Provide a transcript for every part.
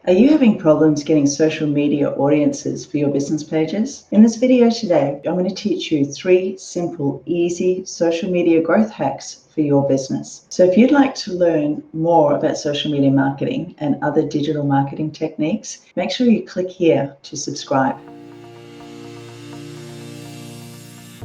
Are you having problems getting social media audiences for your business pages? In this video today, I'm going to teach you 3 simple, easy social media growth hacks for your business. So if you'd like to learn more about social media marketing and other digital marketing techniques, make sure you click here to subscribe.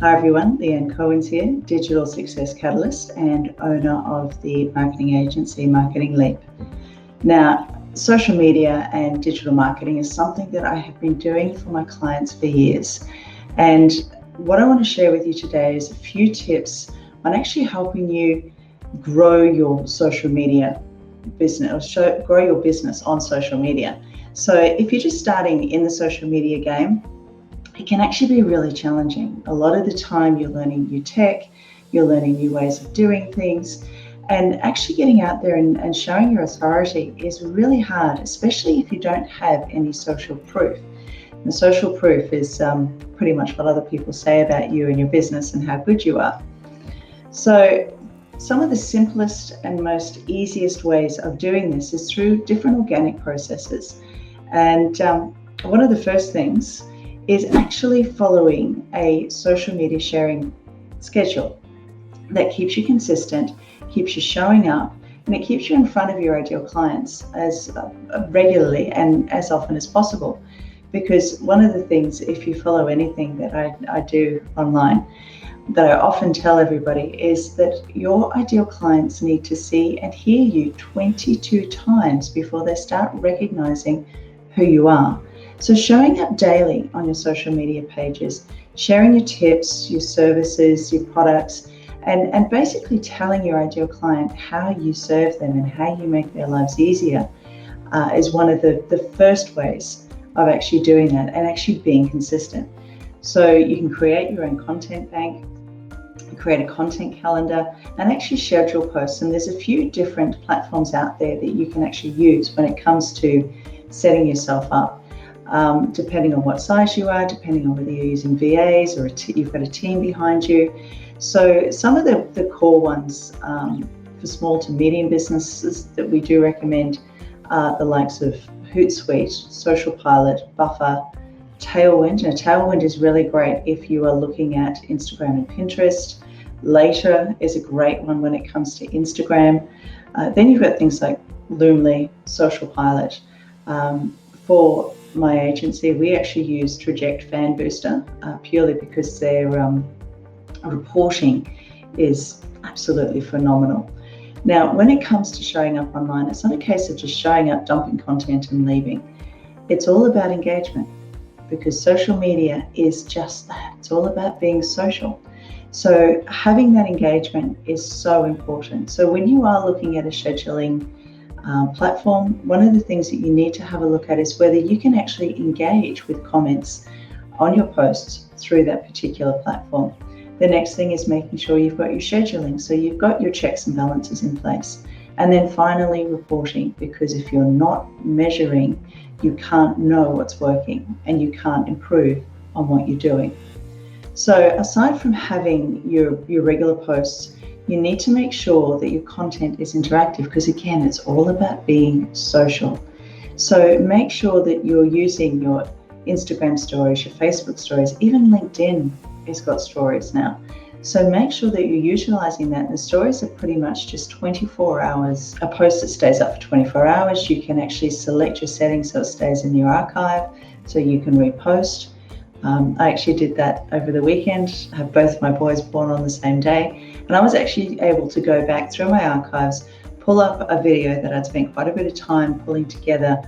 Hi everyone, Leanne Cohen's here, Digital Success Catalyst and owner of the marketing agency Marketing Leap. Now, social media and digital marketing is something that I have been doing for my clients for years. And what I want to share with you today is a few tips on actually helping you grow your social media business, or grow your business on social media. So if you're just starting in the social media game, it can actually be really challenging. A lot of the time you're learning new tech, you're learning new ways of doing things, and actually getting out there and showing your authority is really hard, especially if you don't have any social proof. And social proof is pretty much what other people say about you and your business and how good you are. So some of the simplest and most easiest ways of doing this is through different organic processes. And one of the first things is actually following a social media sharing schedule that keeps you consistent, keeps you showing up, and it keeps you in front of your ideal clients as regularly and as often as possible. Because one of the things, if you follow anything that I do online, that I often tell everybody is that your ideal clients need to see and hear you 22 times before they start recognizing who you are. So showing up daily on your social media pages, sharing your tips, your services, your products, and basically telling your ideal client how you serve them and how you make their lives easier is one of the first ways of actually doing that and actually being consistent. So you can create your own content bank, create a content calendar, and actually schedule posts. And there's a few different platforms out there that you can actually use when it comes to setting yourself up. Depending on what size you are, depending on whether you're using VAs or you've got a team behind you. So some of the core ones for small to medium businesses that we do recommend are the likes of Hootsuite, Social Pilot, Buffer, Tailwind. Now, Tailwind is really great if you are looking at Instagram and Pinterest. Later is a great one when it comes to Instagram. Then you've got things like Loomly, Social Pilot. For my agency, we actually use Traject Fan Booster purely because their reporting is absolutely phenomenal. Now, when it comes to showing up online, it's not a case of just showing up, dumping content and leaving. It's all about engagement, because social media is just that. It's all about being social. So having that engagement is so important. So when you are looking at a scheduling platform, one of the things that you need to have a look at is whether you can actually engage with comments on your posts through that particular platform. The next thing is making sure you've got your scheduling, so you've got your checks and balances in place. And then finally, reporting, because if you're not measuring, you can't know what's working and you can't improve on what you're doing. So aside from having your regular posts, you need to make sure that your content is interactive, because again, it's all about being social. So make sure that you're using your Instagram stories, your Facebook stories, even LinkedIn has got stories now. So make sure that you're utilizing that. The stories are pretty much just 24 hours, a post that stays up for 24 hours. You can actually select your settings so it stays in your archive, so you can repost. I actually did that over the weekend. I have both my boys born on the same day, and I was actually able to go back through my archives, pull up a video that I'd spent quite a bit of time pulling together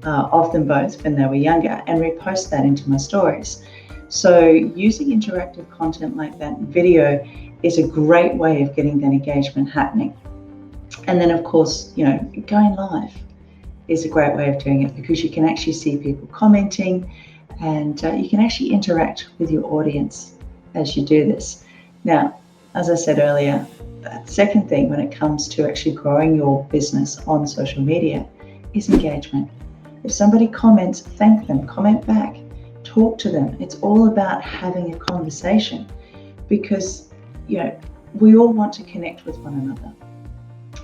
of them both when they were younger, and repost that into my stories. So using interactive content like that, video, is a great way of getting that engagement happening. And then of course, going live is a great way of doing it, because you can actually see people commenting, and you can actually interact with your audience as you do this. Now, as I said earlier, the second thing when it comes to actually growing your business on social media is engagement. If somebody comments, thank them, comment back, talk to them. It's all about having a conversation, because we all want to connect with one another.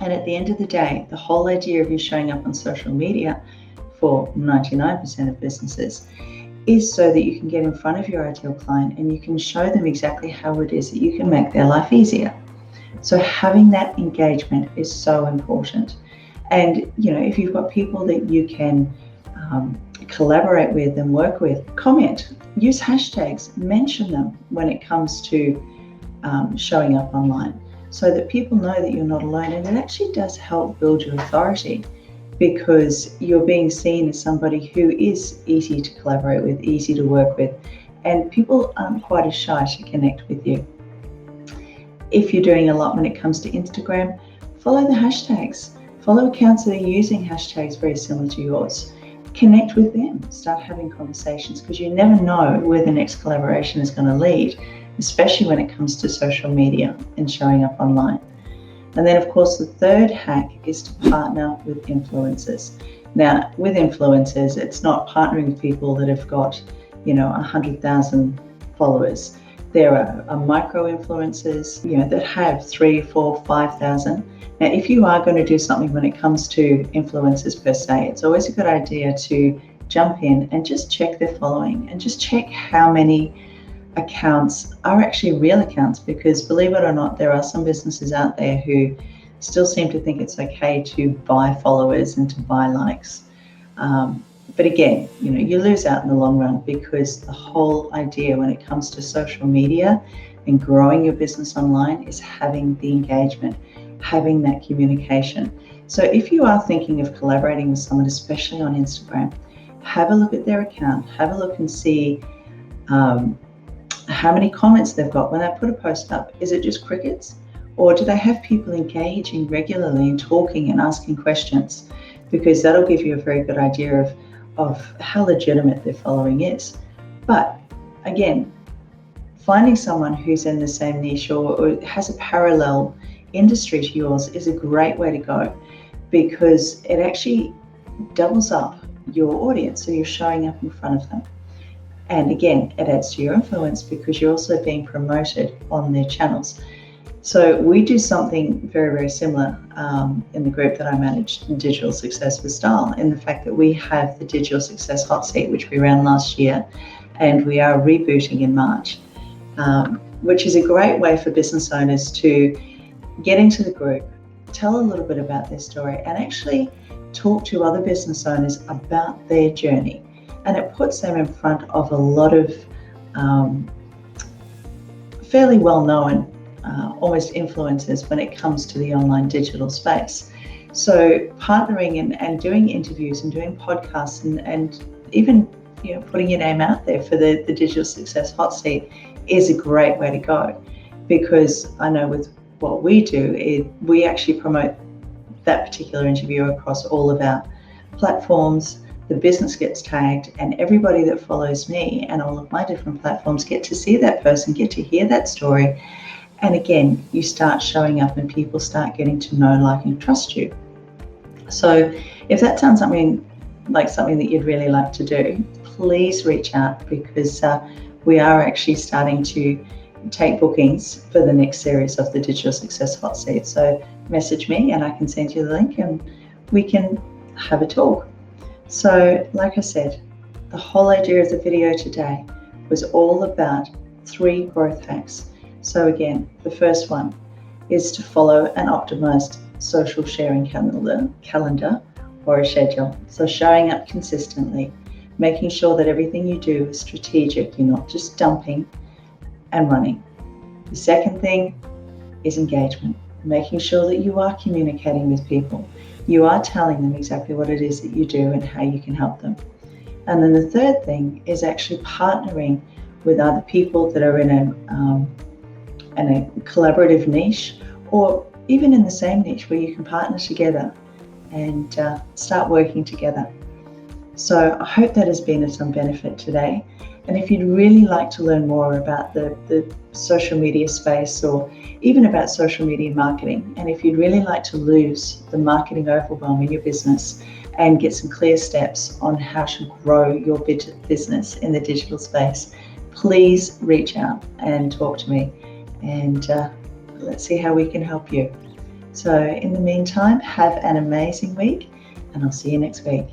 And at the end of the day, the whole idea of you showing up on social media for 99% of businesses, is so that you can get in front of your ideal client and you can show them exactly how it is that you can make their life easier. So having that engagement is so important. And, if you've got people that you can collaborate with and work with, comment, use hashtags, mention them when it comes to showing up online, so that people know that you're not alone. And it actually does help build your authority, because you're being seen as somebody who is easy to collaborate with, easy to work with, and people aren't quite as shy to connect with you. If you're doing a lot when it comes to Instagram, follow the hashtags. Follow accounts that are using hashtags very similar to yours. Connect with them, start having conversations, because you never know where the next collaboration is going to lead, especially when it comes to social media and showing up online. And then, of course, the third hack is to partner with influencers. Now, with influencers, it's not partnering with people that have got, 100,000 followers. There are micro influencers, that have 3, 4, 5,000. Now, if you are going to do something when it comes to influencers per se, it's always a good idea to jump in and just check their following and just check how many accounts are actually real accounts, because believe it or not, there are some businesses out there who still seem to think it's okay to buy followers and to buy likes. But again, you lose out in the long run, because the whole idea when it comes to social media and growing your business online is having the engagement, having that communication. So if you are thinking of collaborating with someone, especially on Instagram, have a look at their account, have a look and see how many comments they've got when they put a post up. Is it just crickets? Or do they have people engaging regularly and talking and asking questions? Because that'll give you a very good idea of how legitimate their following is. But again, finding someone who's in the same niche or has a parallel industry to yours is a great way to go, because it actually doubles up your audience. So you're showing up in front of them. And again, it adds to your influence, because you're also being promoted on their channels. So we do something very, very similar in the group that I manage, Digital Success with Style, in the fact that we have the Digital Success Hot Seat, which we ran last year, and we are rebooting in March, which is a great way for business owners to get into the group, tell a little bit about their story, and actually talk to other business owners about their journey. And it puts them in front of a lot of fairly well-known almost influencers when it comes to the online digital space. So partnering and doing interviews and doing podcasts and even putting your name out there for the Digital Success Hot Seat is a great way to go, because I know with what we do, we actually promote that particular interview across all of our platforms. The business gets tagged, and everybody that follows me and all of my different platforms get to see that person, get to hear that story. And again, you start showing up and people start getting to know, like, and trust you. So if that sounds something that you'd really like to do, please reach out, because we are actually starting to take bookings for the next series of the Digital Success Hot Seat. So message me and I can send you the link and we can have a talk. So like I said, the whole idea of the video today was all about 3 growth hacks. So again, the first one is to follow an optimized social sharing calendar or a schedule. So showing up consistently, making sure that everything you do is strategic, you're not just dumping and running. The second thing is engagement, making sure that you are communicating with people. You are telling them exactly what it is that you do and how you can help them. And then the third thing is actually partnering with other people that are in a collaborative niche, or even in the same niche, where you can partner together and start working together. So I hope that has been of some benefit today. And if you'd really like to learn more about the social media space, or even about social media marketing, and if you'd really like to lose the marketing overwhelm in your business and get some clear steps on how to grow your business in the digital space, please reach out and talk to me, and let's see how we can help you. So in the meantime, have an amazing week, and I'll see you next week.